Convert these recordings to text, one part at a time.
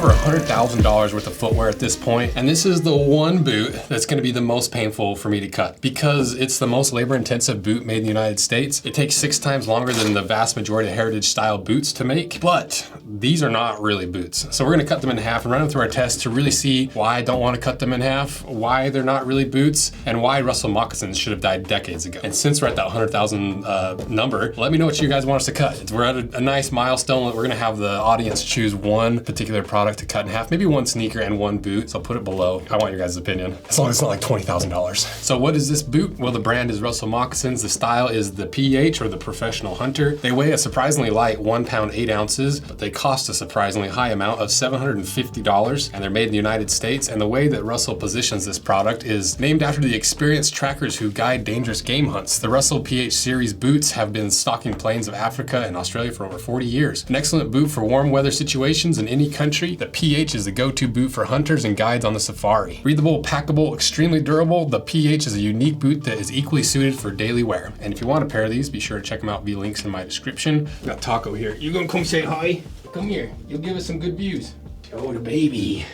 over $100,000 worth of footwear at this point, and this is the one boot that's gonna be the most painful for me to cut because it's the most labor-intensive boot made in the United States. It takes 6 times longer than the vast majority of heritage style boots to make, but these are not really boots. So we're gonna cut them in half and run them through our test to really see why I don't wanna cut them in half, why they're not really boots, and why Russell moccasins should have died decades ago. And since we're at that 100,000 number, let me know what you guys want us to cut. We're at a nice milestone that we're gonna have the audience choose one particular product to cut in half, maybe one sneaker and one boot, so I'll put it below. I want your guys' opinion, as long as it's not like $20,000. So what is this boot? Well, the brand is Russell Moccasins. The style is the PH, or the Professional Hunter. They weigh a surprisingly light 1 pound 8 ounces, but they cost a surprisingly high amount of $750, and they're made in the United States. And the way that Russell positions this product is named after the experienced trackers who guide dangerous game hunts. The Russell PH series boots have been stalking plains of Africa and Australia for over 40 years. An excellent boot for warm weather situations in any country. The PH is the go-to boot for hunters and guides on the safari. Breathable, packable, extremely durable, the PH is a unique boot that is equally suited for daily wear. And if you want a pair of these, be sure to check them out via links in my description. Got Taco here. You gonna come say hi? Come here. You'll give us some good views. Oh, the baby.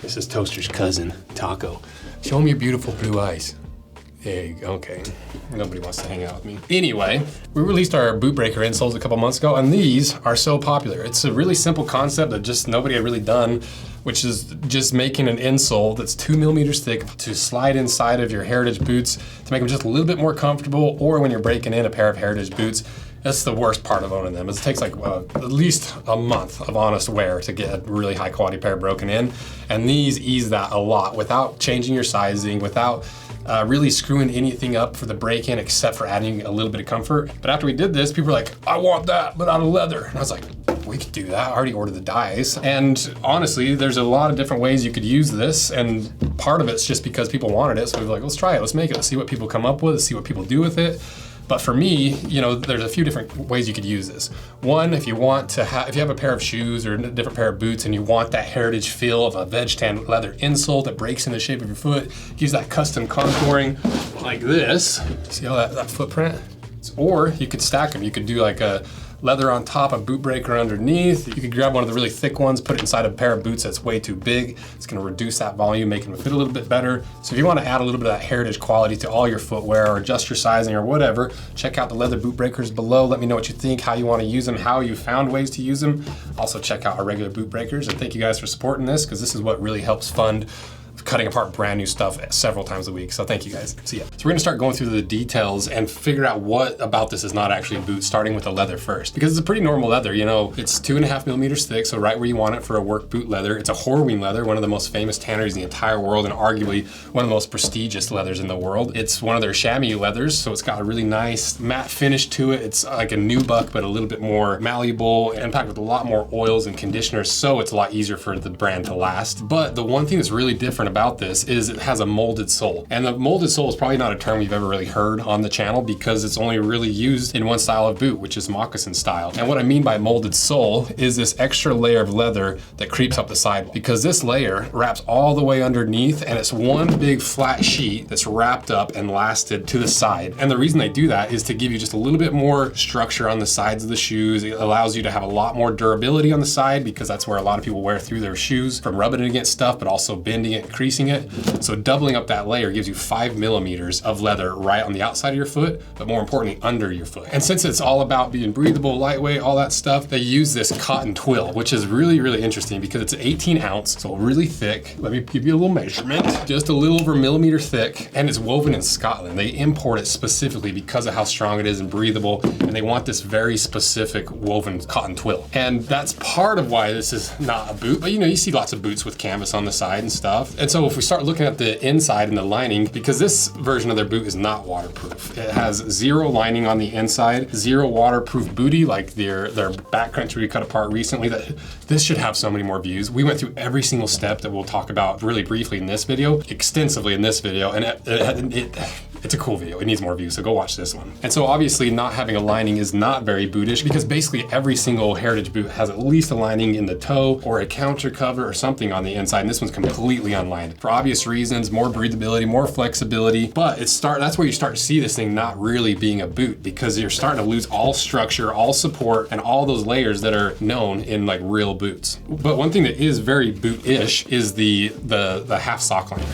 This is Toaster's cousin, Taco. Show him your beautiful blue eyes. There you go. Okay. Nobody wants to hang out with me. Anyway, we released our boot breaker insoles a couple months ago, and these are so popular. It's a really simple concept that just nobody had really done, which is just making an insole that's 2 millimeters thick to slide inside of your heritage boots to make them just a little bit more comfortable, or when you're breaking in a pair of heritage boots. That's the worst part of owning them, is it takes like at least a month of honest wear to get a really high quality pair broken in. And these ease that a lot without changing your sizing, without really screwing anything up for the break-in except for adding a little bit of comfort. But after we did this, people were like, I want that, but out of leather. And I was like, we could do that. I already ordered the dies. And honestly, there's a lot of different ways you could use this. And part of it's just because people wanted it. So we were like, let's try it, let's make it, let's see what people come up with, let's see what people do with it. But for me, you know, there's a few different ways you could use this. One, if you want to have, if you have a pair of shoes or a different pair of boots and you want that heritage feel of a veg tan leather insole that breaks in the shape of your foot, use that custom contouring like this. See all that footprint? Or you could stack them. You could do like a leather on top, a boot breaker underneath. You could grab one of the really thick ones, put it inside a pair of boots that's way too big. It's gonna reduce that volume, make them fit a little bit better. So if you wanna add a little bit of that heritage quality to all your footwear or adjust your sizing or whatever, check out the leather boot breakers below. Let me know what you think, how you wanna use them, how you found ways to use them. Also check out our regular boot breakers, and thank you guys for supporting this, because this is what really helps fund cutting apart brand new stuff several times a week. So thank you guys. So yeah, so we're gonna start going through the details and figure out what about this is not actually a boot, starting with the leather first. Because it's a pretty normal leather, you know, it's 2.5 millimeters thick, so right where you want it for a work boot leather. It's a Horween leather, one of the most famous tanneries in the entire world, and arguably one of the most prestigious leathers in the world. It's one of their chamois leathers, so it's got a really nice matte finish to it. It's like a nubuck, but a little bit more malleable and packed with a lot more oils and conditioners, so it's a lot easier for the brand to last. But the one thing that's really different about this is it has a molded sole. And the molded sole is probably not a term you've ever really heard on the channel, because it's only really used in one style of boot, which is moccasin style. And what I mean by molded sole is this extra layer of leather that creeps up the side, because this layer wraps all the way underneath, and it's one big flat sheet that's wrapped up and lasted to the side. And the reason they do that is to give you just a little bit more structure on the sides of the shoes. It allows you to have a lot more durability on the side, because that's where a lot of people wear through their shoes from rubbing it against stuff, but also bending it and creasing it. So doubling up that layer gives you 5 millimeters of leather right on the outside of your foot, but more importantly, under your foot. And since it's all about being breathable, lightweight, all that stuff, they use this cotton twill, which is really, really interesting because it's 18 ounce, so really thick. Let me give you a little measurement. Just a little over a millimeter thick, and it's woven in Scotland. They import it specifically because of how strong it is and breathable, and they want this very specific woven cotton twill. And that's part of why this is not a boot, but you know, you see lots of boots with canvas on the side and stuff. And so if we start looking at the inside and the lining, because this version of their boot is not waterproof. It has 0 lining on the inside, 0 waterproof booty, like their backcountry we cut apart recently. That this should have so many more views. We went through every single step that we'll talk about really briefly in this video, extensively in this video, and It's a cool video. It needs more views, so go watch this one. And so obviously not having a lining is not very bootish because basically every single heritage boot has at least a lining in the toe or a counter cover or something on the inside, and this one's completely unlined. For obvious reasons, more breathability, more flexibility, but that's where you start to see this thing not really being a boot because you're starting to lose all structure, all support, and all those layers that are known in like real boots. But one thing that is very boot-ish is the half sock liner.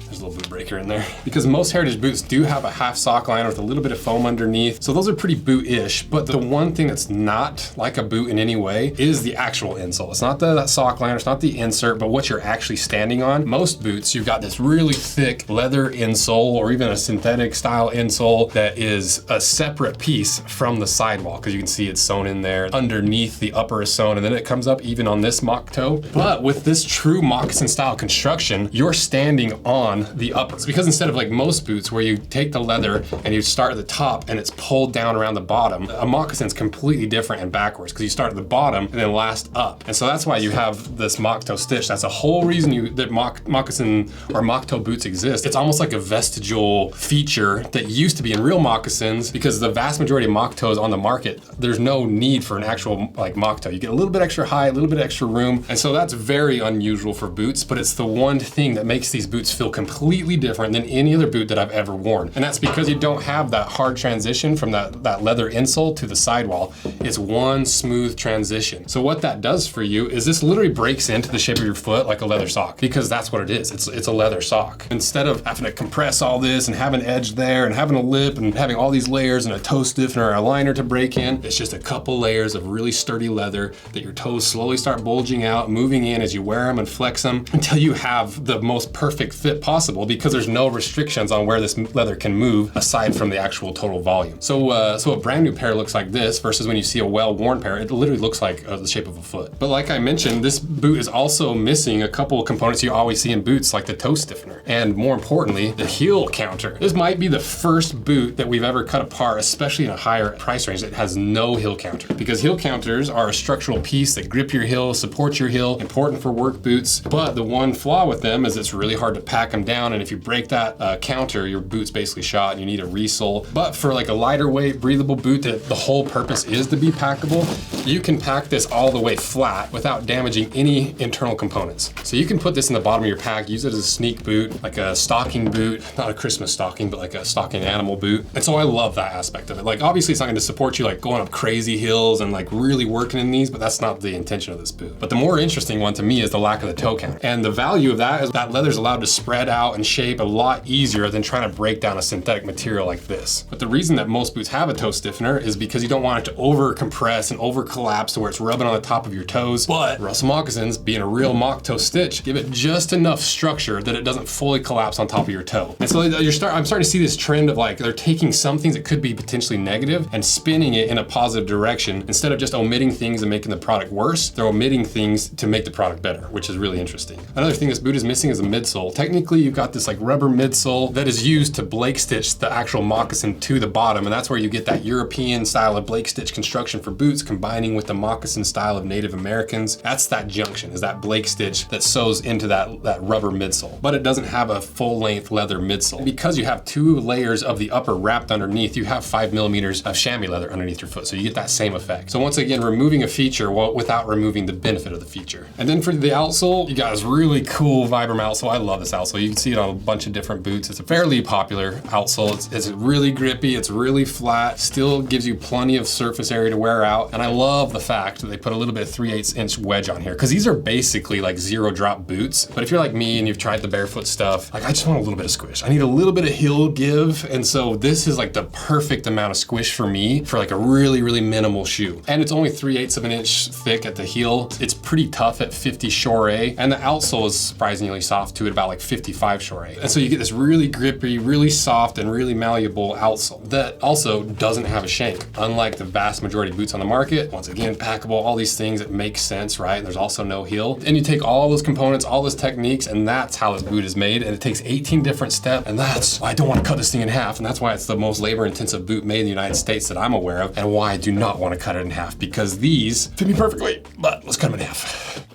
There's a little boot breaker in there. Because most heritage boots do have a half sock liner with a little bit of foam underneath. So those are pretty boot-ish, but the one thing that's not like a boot in any way is the actual insole. It's not that sock liner, it's not the insert, but what you're actually standing on. Most boots, you've got this really thick leather insole or even a synthetic style insole that is a separate piece from the sidewall, because you can see it's sewn in there. Underneath the upper is sewn, and then it comes up even on this mock toe. But with this true moccasin style construction, you're standing on the upper. It's because instead of like most boots where you take the leather and you start at the top and it's pulled down around the bottom, a moccasin's completely different and backwards because you start at the bottom and then last up. And so that's why you have this mock toe stitch. That's the whole reason that moccasin or mock toe boots exist. It's almost like a vestigial feature that used to be in real moccasins because the vast majority of mock toes on the market, there's no need for an actual like mock toe. You get a little bit extra height, a little bit extra room. And so that's very unusual for boots, but it's the one thing that makes these boots feel completely different than any other boot that I've ever worn. And that's because you don't have that hard transition from that leather insole to the sidewall. It's one smooth transition. So what that does for you is this literally breaks into the shape of your foot like a leather sock, because that's what it is. It's a leather sock. Instead of having to compress all this and have an edge there and having a lip and having all these layers and a toe stiffener or a liner to break in, it's just a couple layers of really sturdy leather that your toes slowly start bulging out, moving in as you wear them and flex them until you have the most perfect fit possible, because there's no restrictions on where this leather can move aside from the actual total volume. So a brand new pair looks like this versus when you see a well-worn pair, it literally looks like the shape of a foot. But like I mentioned, this boot is also missing a couple of components you always see in boots, like the toe stiffener, and more importantly, the heel counter. This might be the first boot that we've ever cut apart, especially in a higher price range, that has no heel counter, because heel counters are a structural piece that grip your heel, support your heel, important for work boots. But the one flaw with them is it's really hard to pack them down, and if you break that counter, your boot's basically shot and you need a resole. But for like a lighter weight, breathable boot that the whole purpose is to be packable, you can pack this all the way flat without damaging any internal components. So you can put this in the bottom of your pack, use it as a sneak boot, like a stocking boot, not a Christmas stocking, but like a stocking animal boot. And so I love that aspect of it. Like obviously it's not going to support you like going up crazy hills and like really working in these, but that's not the intention of this boot. But the more interesting one to me is the lack of the toe count. And the value of that is that leather's allowed to spread out and shape a lot easier than trying to break down a synthetic material like this. But the reason that most boots have a toe stiffener is because you don't want it to over compress and over collapse to where it's rubbing on the top of your toes. But Russell moccasins, being a real mock toe stitch, give it just enough structure that it doesn't fully collapse on top of your toe. And so I'm starting to see this trend of like they're taking some things that could be potentially negative and spinning it in a positive direction. Instead of just omitting things and making the product worse, they're omitting things to make the product better, which is really interesting. Another thing this boot is missing is a midsole. Technically, you've got this like rubber midsole that is used to Blake stitch the actual moccasin to the bottom, and that's where you get that European style of Blake stitch construction for boots combining with the moccasin style of Native Americans. That's that junction, is that Blake stitch that sews into that rubber midsole. But it doesn't have a full-length leather midsole. And because you have two layers of the upper wrapped underneath, you have 5 millimeters of chamois leather underneath your foot, so you get that same effect. So once again, removing a feature without removing the benefit of the feature. And then for the outsole, you got this really cool Vibram outsole. I love this outsole. You can see it on a bunch of different boots. It's a fairly popular outsole. It's really grippy, it's really flat, still gives you plenty of surface area to wear out. And I love the fact that they put a little bit of 3/8 inch wedge on here, because these are basically like zero drop boots. But if you're like me and you've tried the barefoot stuff, like I just want a little bit of squish. I need a little bit of heel give. And so this is like the perfect amount of squish for me for like a really, really minimal shoe. And it's only 3/8 of an inch thick at the heel. It's pretty tough at 50 Shore A. And the outsole is surprisingly soft too at about like 55 Shore A. And so you get this really grippy, really soft, and really malleable outsole that also doesn't have a shank. Unlike the vast majority of boots on the market, once again, packable, all these things, it makes sense, right? And there's also no heel. And you take all those components, all those techniques, and that's how this boot is made. And it takes 18 different steps. And that's why I don't want to cut this thing in half. And that's why it's the most labor-intensive boot made in the United States that I'm aware of, and why I do not want to cut it in half, because these fit me perfectly. But let's cut them in half.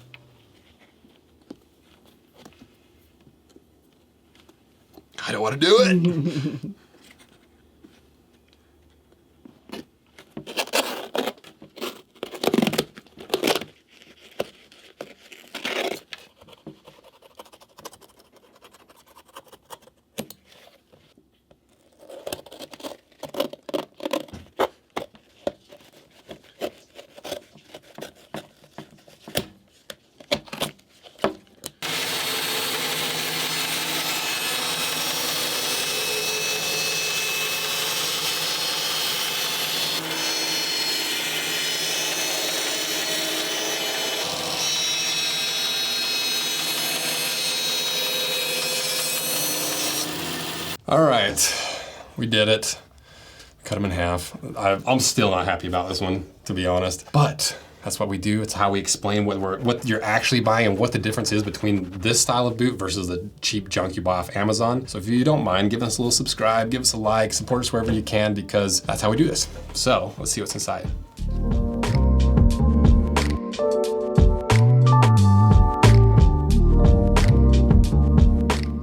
I don't want to do it. All right, we did it. Cut them in half. I'm still not happy about this one, to be honest, but that's what we do. It's how we explain what you're actually buying and what the difference is between this style of boot versus the cheap junk you buy off Amazon. So if you don't mind, give us a little subscribe, give us a like, support us wherever you can, because that's how we do this. So let's see what's inside.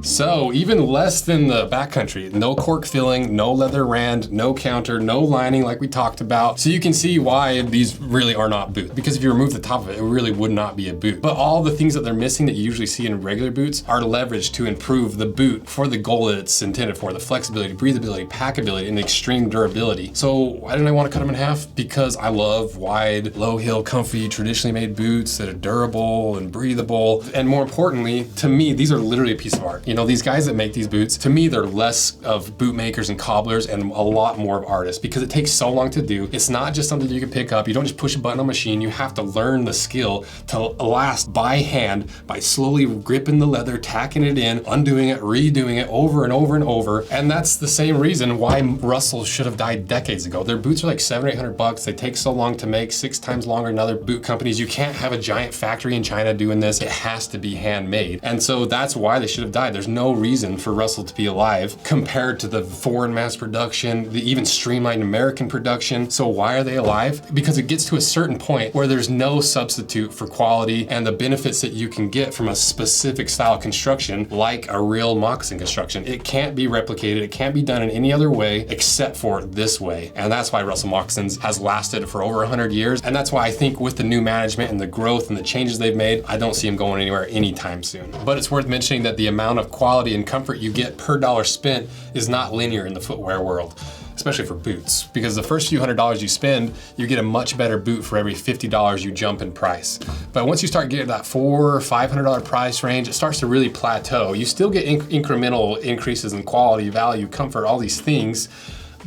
So even less than the backcountry, no cork filling, no leather rand, no counter, no lining like we talked about. So you can see why these really are not boots, because if you remove the top of it, it really would not be a boot. But all the things that they're missing that you usually see in regular boots are leveraged to improve the boot for the goal that it's intended for, the flexibility, breathability, packability, and extreme durability. So why didn't I want to cut them in half? Because I love wide, low heel, comfy, traditionally made boots that are durable and breathable. And more importantly, to me, these are literally a piece of art. You know, these guys that make these boots, to me, they're less of boot makers and cobblers and a lot more of artists, because it takes so long to do. It's not just something you can pick up. You don't just push a button on a machine. You have to learn the skill to last by hand, by slowly gripping the leather, tacking it in, undoing it, redoing it over and over and over. And that's the same reason why Russell should have died decades ago. Their boots are like $700 or $800. They take so long to make, 6 times longer than other boot companies. You can't have a giant factory in China doing this. It has to be handmade. And so that's why they should have died. There's no reason for Russell to be alive compared to the foreign mass production, the even streamlined American production. So why are they alive? Because it gets to a certain point where there's no substitute for quality and the benefits that you can get from a specific style of construction, like a real moccasin construction. It can't be replicated. It can't be done in any other way except for this way. And that's why Russell Moccasins has lasted for over 100 years. And that's why I think with the new management and the growth and the changes they've made, I don't see them going anywhere anytime soon. But it's worth mentioning that the amount of quality and comfort you get per dollar spent is not linear in the footwear world, especially for boots, because the first few $100s you spend, you get a much better boot for every $50 you jump in price. But once you start getting that $400 or $500 price range, it starts to really plateau. You still get incremental increases in quality, value, comfort, all these things,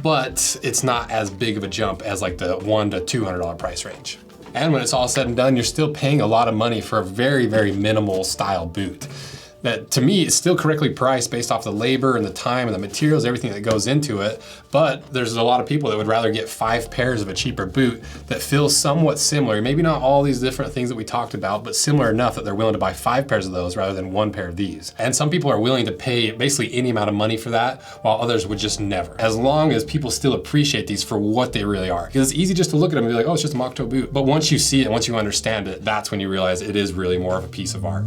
but it's not as big of a jump as like the $100 to $200 price range. And when it's all said and done, you're still paying a lot of money for a very, very minimal style boot. That to me is still correctly priced based off the labor and the time and the materials, everything that goes into it. But there's a lot of people that would rather get 5 pairs of a cheaper boot that feels somewhat similar. Maybe not all these different things that we talked about, but similar enough that they're willing to buy 5 pairs of those rather than 1 pair of these. And some people are willing to pay basically any amount of money for that, while others would just never. As long as people still appreciate these for what they really are. Because it's easy just to look at them and be like, oh, it's just a Moctober boot. But once you see it, once you understand it, that's when you realize it is really more of a piece of art.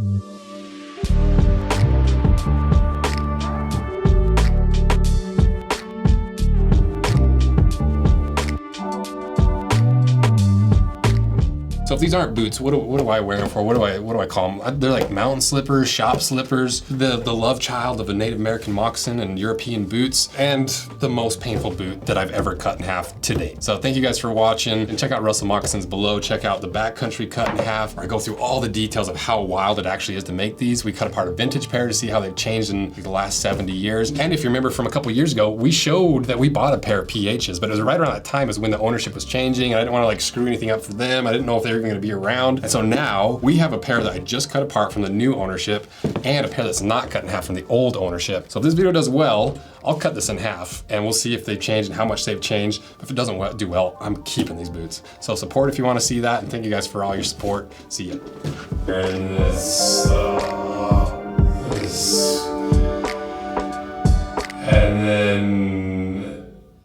So if these aren't boots, what do I wear them for? What do I call them? They're like mountain slippers, shop slippers, the love child of a Native American moccasin and European boots, and the most painful boot that I've ever cut in half to date. So thank you guys for watching, and check out Russell Moccasins below. Check out the backcountry cut in half, where I go through all the details of how wild it actually is to make these. We cut apart a vintage pair to see how they've changed in the last 70 years. And if you remember from a couple years ago, we showed that we bought a pair of PHs, but it was right around that time as when the ownership was changing. I didn't want to like screw anything up for them. I didn't know if they were going to be around. And so now we have a pair that I just cut apart from the new ownership and a pair that's not cut in half from the old ownership. So if this video does well, I'll cut this in half and we'll see if they've changed and how much they've changed. If it doesn't do well, I'm keeping these boots. So support if you want to see that, and thank you guys for all your support. See ya.